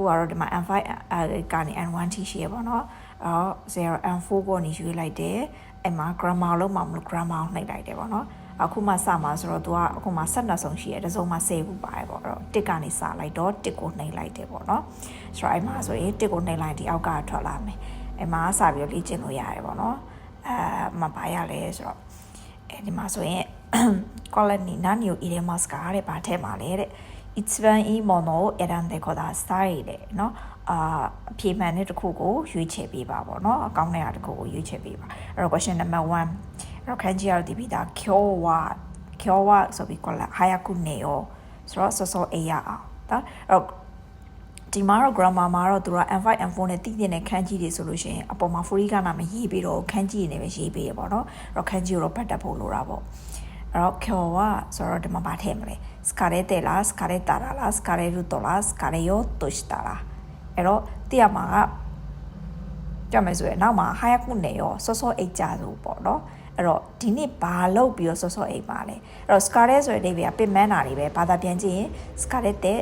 အခုကတော့ဒီမှာ M5 ကနေ N1 ထိရှိရပါတော့0 M4 ကိုနေရွေးလိုက်တယ်အဲ့မှာ grammar လုံးမှာမလို့ grammar နှိပ်လိုက်တယ်ပေါ့နော်အခုမှစမှာဆိုတော့သူကအခုမှ12ဆုံးရှိရတဲ့စုံမှာ10ခုပါတယ်ပေါ့အဲ့တော့1ကနေစလိုက်တော့1ကိုနှိပ်လိုက်တယ်ပေါ့နော်ဆိုတော့အဲ့မှာဆိုရင်1ကိုနှိပ်လိုက်ဒီအောက်ကထွက်လာမယ်အဲ့မှာစပြီးလေ့ကျင့်လို့ရတယ်ပေါ့နော်မပါရလဲဆိုတော့ဒီမှာဆိုရင် colony 何を入れますかတဲ့ဘာထဲမှာလဲတဲ့一番いいものを選んでくださいတဲ့เนาะအဖြေမှန်တဲ့တစ်ခုကိုရွေးချယ်ပေးပါပေါ့เนาะအကောင်းတဲ့တစ်ခုကိုရွေးချယ်ပေးပါအဲ့တော့ question number 1အဲ့တော့ခန်းကြီးရဒီပြီးသား今日はဆိုပြီးခေါ်လာ早く寝ようဆိုတော့စောစောအေးရအောင်ဒါအဲ့တော့ဒီမှာတော့ grammar မှာတော့သူက M5 M4 နဲ့တည်တဲ့ခန်းကြီးတွေဆိုလို့ရှိရင်အပေါ်မှာ free ကနာမရေးပြီးတော့ခန်းကြီးနေပဲရေးပေးရပေါ့เนาะအဲ့တော့ခန်းကြီးကိုတော့ပတ်တက်ဖို့လိုတာပေါ့အဲ့တော့今日はဆိုတော့ဒီမှာဗာထည့်မလဲスカレテラスカレタララスカレルトラスカレヨトしたらအဲ့တော့တိရမှာကကြမယ်ဆိုရင်နောက်မှာဟာယကုနေရောစောစောအိတ်ကြဆိုပေါ့နော်အဲ့တော့ဒီနေ့ဘာလုပ်ပြီးတော့စောစောအိတ်ပါလဲအဲ့တော့ scarlet ဆိုတဲ့အိဗေကပင်မန်းတာတွေပဲဘာသာပြန်ကြည့်ရင် scarlet တဲ့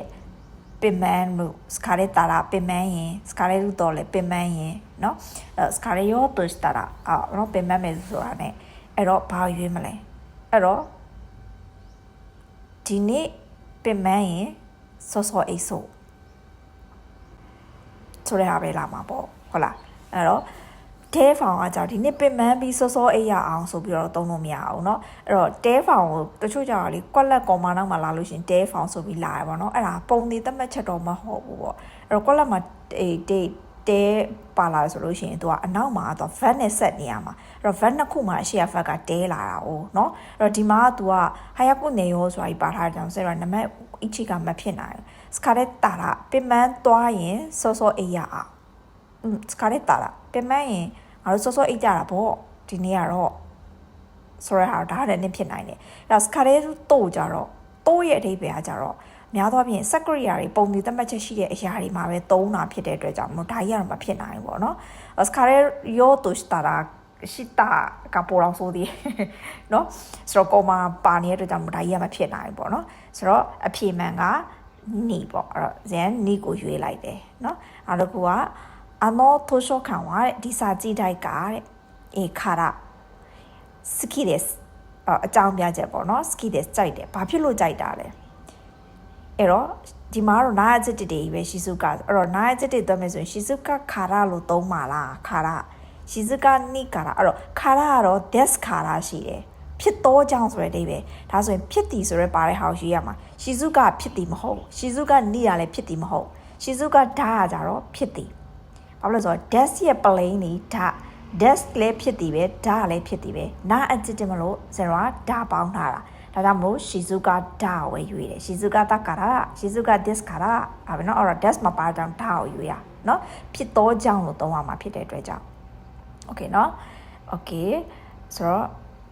ပင်မန်းလို့ scarlet တာပင်မန်းရင် scarlet တော့လေပင်မန်းရင်เนาะအဲ့ scarlet ရော to したらเนาะပင်မန်းမယ်ဆိုတာ ਨੇ အဲ့တော့ဘာရွေးမလဲအဲ့တော့ဒီနေ့ပင်မန်းရင်စောစောအိတ်ဆိုဆိုရတာပဲလာမှာပေါ့ဟုတ်လားအဲ့တော့တဲဖောင်ကကြောင့်ဒီနေ့ပင်မန်းပြီးစောစောအိတ်ရအောင်ဆိုပြီးတော့သုံးလို့မရအောင်เนาะအဲ့တော့တဲဖောင်ကိုတချို့ကြောင့်လေကွက်လက်ကောင်မနောက်မှာလာလို့ရှင်တဲဖောင်ဆိုပြီးလာရပါเนาะအဲ့ဒါပုံသေးသတ်မှတ်ချက်တော့မဟုတ်ဘူးပေါ့အဲ့တော့ကွက်လက်မှာတဲပါလာဆိုလို့ရှိရင်သူကအနောက်မှာတော့ vat နဲ့ဆက်နေရမှာအဲ့တော့ vat နှစ်ခုမှာအရှိရ vat ကတဲလာတာ哦เนาะအဲ့တော့ဒီမှာကသူကဟာယကုနေရောဆိုတာကြီးပါထားတယ်ဆိုတော့နံပါတ်အချီကမဖြစ်နိုင်ဘူးစကာရက်တာလာပင်မန်းသွားရင်စောစောအိတ်ရအောင်စကာရက်တာလာပင်မန်းရင်ငါတို့စောစောအိတ်ကြတာပေါ့ဒီနေ့ကတော့ဆိုရဟာဒါလည်းနည်းဖြစ်နိုင်တယ်အဲ့တော့စကာရက်တို့ကြတော့တိုးရဲ့အဓိပ္ပာယ်ကကြတော့များသောအားဖြင့် secretary တွေပုံစံသတ်မှတ်ချက်ရှိတဲ့အရာတွေမှာပဲသုံးတာဖြစ်တဲ့အတွက်ကြောင့်မို့ဒါကြီးကတော့မဖြစ်နိုင်ဘူးပေါ့နော်စကာရက်ရောတိုစတာရှိတာကပေါ်အောင်ဆိုသည်เนาะဆိုတော့ကောမပါနေတဲ့အတွက်ကြောင့်မို့ဒါကြီးကမဖြစ်နိုင်ဘူးပေါ့နော်ဆိုတော့အဖြေမှန်ကနီပေါ့အဲ့တော့ဇန်နီကိုရွေးလိုက်တယ်เนาะအဲ့တော့ကအနောထိုရှောခံဝါတဲ့ဒီစာကြည့်တိုက်ကတဲ့ခါရစကီဒက်အကြောင်းပြချက်ပေါ့နော်စကီဒက်ကြိုက်တယ်ဘာဖြစ်လို့ကြိုက်တာလဲအဲ့တော့ဒီမှာတော့နာအကျစ်တွေပဲရှီစုကအဲ့တော့နာအကျစ်တွေသွားမယ်ဆိုရင်ရှီစုကခါရလို့သုံးပါလားခါရရှီစုကနိခါရအဲ့တော့ခါရကတော့ des ခါရရှိတယ်ဖြစ်တော့ကြောင်းဆိုတဲ့အဓိပ္ပာယ်ဒါဆိုရင်ဖြစ်တည်ဆိုရဲပါတဲ့ဟာကိုရေးရမှာရှီစုကဖြစ်တည်မဟုတ်ရှီစုကနိရလည်းဖြစ်တည်မဟုတ်ရှီစုကဓာတ်ကကြတော့ဖြစ်တည်ဘာလို့လဲဆိုတော့ des ရဲ့ plane นี่ဓာတ် des လည်းဖြစ်တည်ပဲဓာတ်လည်းဖြစ်တည်ပဲနာအကျစ်တင်မလို့ဇင်ရာဓာတ်ပေါင်းထားတာဒါကြောင့်မလို့ရှီစုကဓာတ်ကိုရွေးတယ်ရှီစုကတကာရာရှီစုက des ကာရာအဲ့ဘယ်နော်အဲ့တော့ des မပါတော့ဓာတ်ကိုရွေးရနော်ဖြစ်တော့ကြောင်းလို့သုံးရမှာဖြစ်တဲ့အတွက်ကြောင့် okay နော် okay ဆိုတော့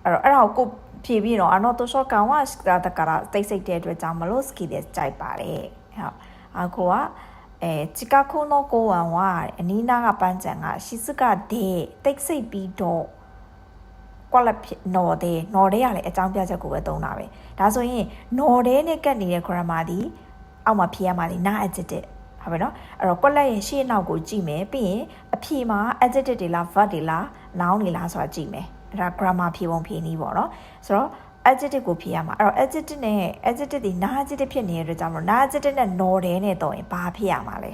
အဲ့ဒါကိုဖြည့်ပြီးတော့အနောတိုရှော့ကန်ဝါစတာတကာရာတိတ်ဆိတ်တဲ့အတွက်ကြောင့်မလို့ ski des ကြိုက်ပါတယ်ဟုတ်အခုကจิกาคุโนโกวันว่าအနီးနားကပန်းချံကရှီစုကဒေတိတ်ဆိတ်ပြီးတော့ကွက်လက်နော်တဲ့ရလည်းအကြောင်းပြချက်ကိုပဲသုံးတာပဲဒါဆိုရင်နော်တဲ့နဲ့ကတ်နေတဲ့ grammar ဒီအောက်မှာဖြေရမှာဒီနာ adjective ဟုတ်ပြီနော်အဲ့တော့ကွက်လက်ရဲ့ရှေ့နောက်ကိုကြည့်မယ်ပြီးရင်အဖြေမှာ adjective တွေလား verb တွေလား noun တွေလားဆိုတာကြည့်မယ်အဲ့ဒါ grammar ဖြေပုံဖြေနည်းပေါ့နော်ဆိုတော့ adjective ကိုဖြေရမှာအဲ့တော့ adjective နဲ့ adjective ဒီနာ adjective ဖြစ်နေတဲ့အတွက်ကြောင့်မို့နာ adjective နဲ့နော်တဲ့နဲ့တော့ရင်ဘာဖြေရမှာလဲ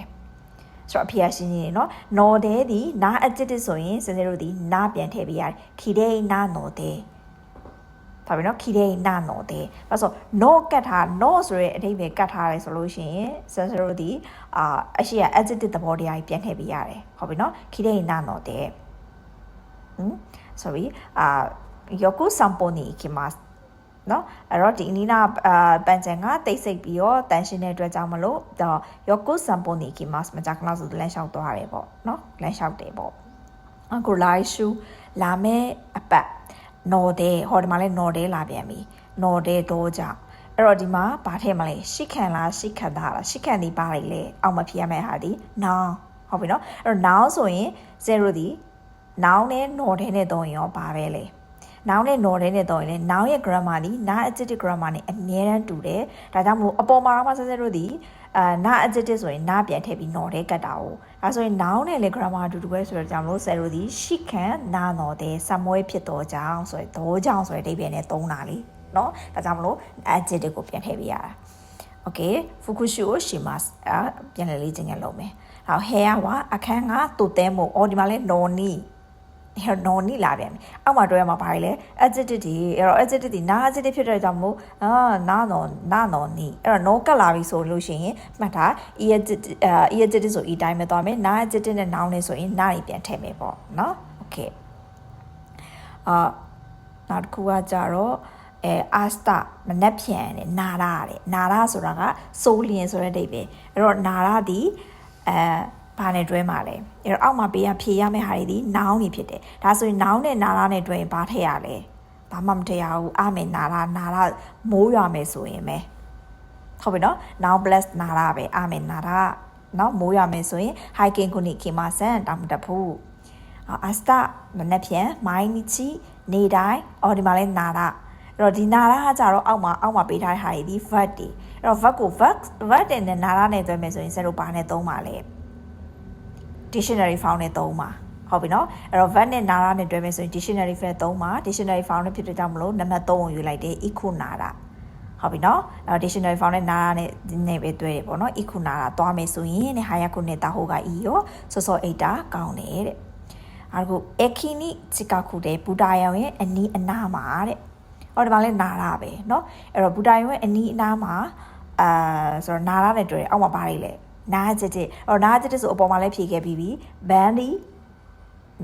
ဆိုတော့အဖြေရရှင်းနေနော်နော်တဲ့ဒီနာ adjective ဆိုရင်စင်စတို့ဒီနာပြန်ထည့်ပေးရတယ်ခီတဲ့နာနော်တဲ့ဒါပဲနော်ခီတဲ့နာနော်တဲ့အဲ့ဆို no ကတ်ထား no ဆိုရဲအဓိပ္ပာယ်ကတ်ထားရဲဆိုလို့ရှိရင်စင်စတို့ဒီအရှိရ adjective သဘောတရားကြီးပြန်ထည့်ပေးရတယ်ဟုတ်ပြီနော်ခီတဲ့နာနော်တဲ့sorry よく散歩に行きますနော်အဲ့တော့ဒီအနီးနာပန်ချန်ကတိတ်ဆိတ်ပြီးတော့တန်ရှင်းတဲ့အတွက်ကြောင့်မလို့တော့ယောကုစံပုံနေကီမတ်မကြကလောက်ဆိုလမ်းလျှောက်သွားတယ်ပေါ့နော်လမ်းလျှောက်တယ်ပေါ့အခုလာရှူလာမဲ့အပတ်နော်တဲ့ဟောဒီမှာလဲနော်တဲ့လာပြန်ပြီနော်တဲ့တော့ကြောင့်အဲ့တော့ဒီမှာဘာထည့်မလဲရှိခံလားရှိခံတာလားရှိခံဒီပါလေလေအောက်မှာဖြေရမယ့်ဟာဒီ noun ဟုတ်ပြီနော်အဲ့တော့ noun ဆိုရင်0ဒီ noun နဲ့နော်တဲ့နဲ့တော့ရောပါပဲလေ noun နဲ့ no နဲ့တော့လေ noun ရဲ့ grammar ဒီ na adjective grammar နဲ့အမြဲတမ်းတူတယ်ဒါကြောင့်မလို့အပေါ်မှာတော့ဆက်တို့ဒီ na adjective ဆိုရင် na ပြန်ထည့်ပြီး no တဲ့ကတ်တာကိုဒါဆိုရင် noun နဲ့လေ grammar အတူတူပဲဆိုတော့ကြောင့်မလို့ဆက်တို့ဒီရှိခံနာနော်တဲ့စမွဲဖြစ်တော့ကြောင်းဆိုရင်တော့ကြောင်းဆိုတဲ့အဓိပ္ပာယ်နဲ့သုံးတာလေနော်ဒါကြောင့်မလို့ adjective ကိုပြန်ထည့်ပေးရတာ okay ဖူကုရှိကိုရှိမတ်ပြန်လေ့ကျင့်ကြလုပ်မယ်ဟော hair ကအခန်းကတူတဲမို့အော်ဒီမှာလဲ no ni no ni လာပြန်ပြီအောက်မှာတွဲရမှာဘာလဲ adjective ဒီအဲ့တော့ adjective ဒီ na adjective ဖြစ်တဲ့ကြောင့်မို့na no ni အဲ့တော့ no ကလာပြီဆိုလို့ရှိရင်မှတ်ထား adjective ဆို e တိုင်းပဲသွားမယ် na adjective နဲ့ noun နဲ့ဆိုရင် na တွေပြန်ထည့်မယ်ပေါ့နော် okay နောက်တစ်ခုကကြတော့အာစတာမနှက်ဖြန်နဲ့နာရာတဲ့နာရာဆိုတာကစိုးလျင်ဆိုတဲ့အဓိပ္ပာယ်အဲ့တော့နာရာဒီဘာနဲ့တွဲမှာလဲအဲ့တော့အောက်မှာပေးရဖြေရမယ့်ဟာတွေဒီ noun တွေဖြစ်တယ်ဒါဆိုရင် noun နဲ့နာရာနဲ့တွဲရင်ဘာထည့်ရလဲဘာမှမထည့်ရဘူးအမေနာရာမိုးရွာမယ်ဆိုရင်ပဲဟုတ်ပြီနော် noun plus နာရာပဲအမေနာရာနော်မိုးရွာမယ်ဆိုရင် hiking ခုနိခိမဆန်တောင်တဖူအာစတာမနှက်ဖြန်မိုင်းနီချီနေတိုင်းအော်ဒီမှာလဲနာရာအဲ့တော့ဒီနာရာကကြတော့အောက်မှာပေးထားတဲ့ဟာတွေဒီ verb တွေအဲ့တော့ verb ကို verb တဲ့နာရာနဲ့တွဲမယ်ဆိုရင်စတို့ဘာနဲ့သုံးပါလဲ dictionary found နဲ့သုံးပါဟုတ်ပြီနော်အဲ့တော့ verb နဲ့နာရာနဲ့တွဲမယ်ဆိုရင် dictionary found သုံးပါ dictionary found နဲ့ဖြစ်တဲ့ကြောင့်မလို့နံပါတ်3ကိုယူလိုက်တယ် equal နာရာဟုတ်ပြီနော်အဲ့တော့ dictionary found နဲ့နာရာနဲ့ပဲတွဲတယ်ပေါ့နော် equal နာရာသွားမယ်ဆိုရင်ဟာရခုနဲ့တာဟိုက e ရောစောအိတ်တာကောင်းတယ်တဲ့အဲ့ဒါအခီနီချီကာခုတဲ့ဘူတာယောင်ရဲ့အနီးအနားမှာတဲ့ဟောဒီမှာလဲနာရာပဲเนาะအဲ့တော့ဘူတာယုံရဲ့အနီးအနားမှာဆိုတော့နာရာနဲ့တွေ့တယ်အောက်မှာဘာတွေလဲနာကျတဲ့အော်နာကျတဲ့ဆိုအပေါ်မှာလဲဖြေခဲ့ပြီးပြီဘန်ဒီ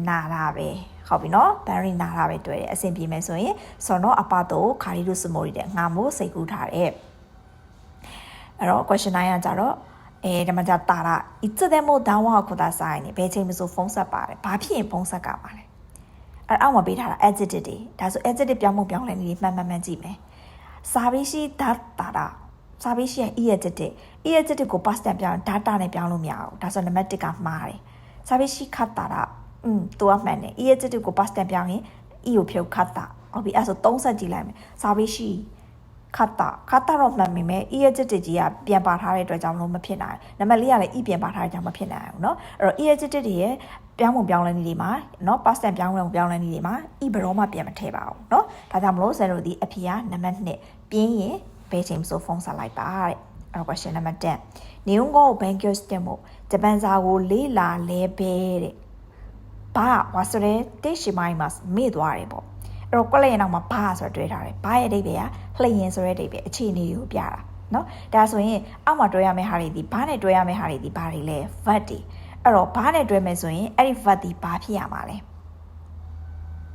နာရာပဲဟုတ်ပြီเนาะဘန်ဒီနာရာပဲတွေ့တယ်အဆင်ပြေမယ်ဆိုရင်ဆိုတော့အပါတော့ခါရီတို့စမိုးရီတဲ့ငါမို့စိတ်ကူးထားတယ်အဲ့တော့ question 9ကကြတော့ဒီမှာじゃတာရာいつでも電話をくださいねဘယ်ချိန်မှဆိုဖုန်းဆက်ပါတယ်ဘာဖြစ်ရင်ဖုန်းဆက်ကပါလဲအဲ့အောက်မှာပေးထားတာ adjective တွေဒါဆို adjective ပြောင်းမှုပြောင်းလဲနေမှန်ကြည့်မယ်စာပေရှိ data စာပေရှိရဲ့ adjective ကို past tense ပြောင်း data နဲ့ပြောင်းလို့မရဘူးဒါဆို number 1ကမှားတယ်စာပေရှိခတ်တာသူကမှန်တယ် adjective ကို past tense ပြောင်းရင် e ကိုဖြုတ်ခတ်တာဟုတ်ပြီအဲ့ဆို3ဆက်ကြည့်လိုက်မယ်စာပေရှိခတ်တာတော့မှန်ပြီမဲ့ adjective ကြီးကပြန်ပါထားတဲ့အတွက်ကြောင့်လို့မဖြစ်နိုင်နံပါတ်4ကလည်း e ပြန်ပါထားတဲ့ကြောင့်မဖြစ်နိုင်ဘူးเนาะအဲ့တော့ adjective တွေရဲ့ပြောင်းမှုပြောင်းလဲနည်းတွေမှာเนาะ past tense ပြောင်းလဲမှုပြောင်းလဲနည်းတွေမှာ e ဘယ်တော့မှပြန်မထည့်ပါဘူးเนาะဒါကြောင့်မလို့ဆယ်တို့ဒီအဖြေကနံပါတ်2ပြင်းရင်ဘယ်ချိန်ဆိုဖုန်းဆက်လိုက်ပါတဲ့အဲ့တော့ question number 10日本語を勉強してもジャパン語をလေ့လာလဲပဲတဲ့ဘာ忘れてしまいますမေ့သွားတယ်ပေါ့အဲ့တော့ကွက်လက်ရင်နောက်မှာဘာဆိုတော့တွဲထားတယ်ဘာရဲ့အဓိပ္ပာယ်ကလှိရင်ဆိုတဲ့အဓိပ္ပာယ်အခြေအနေကိုပြတာเนาะဒါဆိုရင်အောက်မှာတွဲရမယ့်ဟာတွေဒီဘာနဲ့တွဲရမယ့်ဟာတွေဒီဘာတွေလဲ verb တွေအဲ့တော့ဘာနဲ့တွဲမယ်ဆိုရင်အဲ့ဒီ verb ဒီဘာဖြစ်ရမှာလဲ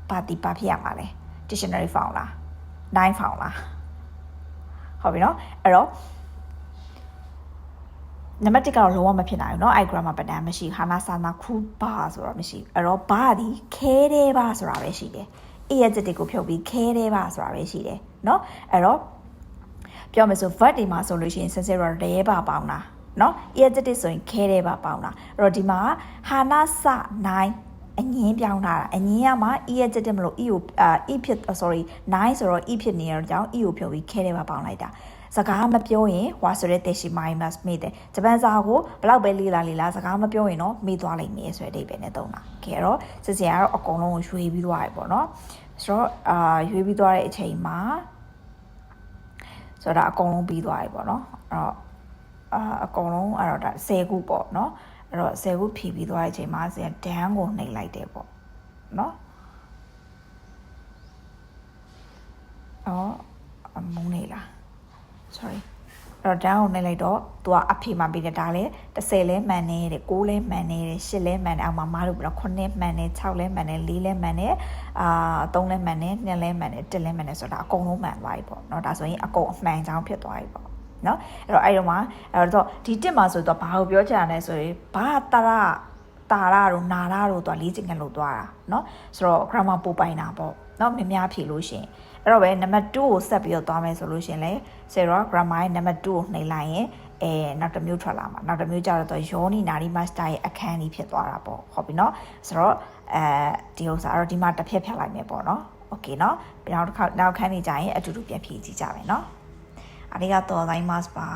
ဘာဖြစ်ရမှာလဲ dictionary found လား nine found လားဟုတ်ပြီเนาะအဲ့တော့နံပါတ်1ကတော့လုံးဝမဖြစ်နိုင်ဘူးเนาะ grammar pattern မရှိဟာနာစာနာခုဘာဆိုတော့မရှိအဲ့တော့ဘာဒီခဲတဲ့ဘာဆိုတာပဲရှိတယ်adjective ကိုဖြုတ်ပြီးခဲတဲ့ပါဆိုတာပဲရှိတယ်เนาะအဲ့တော့ပြောမယ်ဆို verb တွေမှာဆိုလို့ရှိရင် sincere ရဲပါပေါင်းတာเนาะ adjective ဆိုရင်ခဲတဲ့ပါပေါင်းတာအဲ့တော့ဒီမှာဟာနာစနိုင်အငင်းပြောင်းထားတာအငင်းကမှ adjective မလို့ e ကိုe ဖြစ် sorry 9ဆိုတော့ e ဖြစ်နေတဲ့အကြောင်း e ကိုဖြုတ်ပြီးခဲတဲ့ပါပေါင်းလိုက်တာစကားမပြောရင်ဝါဆိုတဲ့တက်ရှိမိုင်းမတ်မေးတယ်ဂျပန်စာကိုဘလောက်ပဲလေ့လာစကားမပြောရင်တော့မေးသွားလိမ့်မယ်ဆိုတဲ့အဓိပ္ပာယ်နဲ့သုံးတာကဲတော့စစ်စင်ကတော့အကုန်လုံးကိုရွေးပြီးသွားပြီပေါ့နော်ဆိုတော့ရွေးပြီးသွားတဲ့အချိန်မှာဆိုတော့အကုန်လုံးပြီးသွားပြီပေါ့နော်အဲ့တော့အကုန်လုံးအဲ့တော့ဒါ10ခုပေါ့နော်အဲ့တော့10ခုဖြည့်ပြီးသွားတဲ့အချိန်မှာစင်ဒန်းကိုနှိပ်လိုက်တယ်ပေါ့နော်မုန်းနေလား sorry အဲ့တော့ဒန်းကိုနှိပ်လိုက်တော့သူကအဖေမှပြီးတယ်ဒါလည်း10လဲမှန်နေတယ်9လဲမှန်နေတယ်10လဲမှန်တယ်အောက်မှာမားလို့ပြော9မှန်တယ်6လဲမှန်တယ်4လဲမှန်တယ်3လဲမှန်တယ်2လဲမှန်တယ်1လဲမှန်တယ်ဆိုတာအကုန်လုံးမှန်သွားပြီပေါ့เนาะဒါဆိုရင်အကုန်အမှန်ကြောင်းဖြစ်သွားပြီပေါ့เนาะအဲ့တော့အဲ့တော့ဒီတစ်မှာဆိုတော့ဘာကိုပြောချင်တာလဲဆိုရင်ဘာတာရတို့နာရတို့တော့လေးချင်ကန်လို့သွားတာเนาะဆိုတော့ grammar ပို့ပိုင်တာပေါ့เนาะများဖြေလို့ရှင်အဲ့တော့ပဲနံပါတ်2ကိုဆက်ပြီးတော့သွားမယ်ဆိုလို့ရှင်လဲဆယ်တော့ grammar ရဲ့နံပါတ်2ကိုနှိပ်လိုက်ရင်နောက်တစ်မျိုးထွက်လာမှာနောက်တစ်မျိုးကျတော့ယောနီနာရီမတ်စတာရဲ့အခန်းကြီးဖြစ်သွားတာပေါ့ဟုတ်ပြီเนาะဆိုတော့ဒီဥစ္စာအဲ့တော့ဒီမှာတစ်ဖြတ်ဖြတ်လိုက်မယ်ပေါ့เนาะ okay เนาะနောက်ခန်းနေကြရင်အတူတူပြန်ဖြည့်ကြည့်ကြမယ်เนาะありがとうございますပါ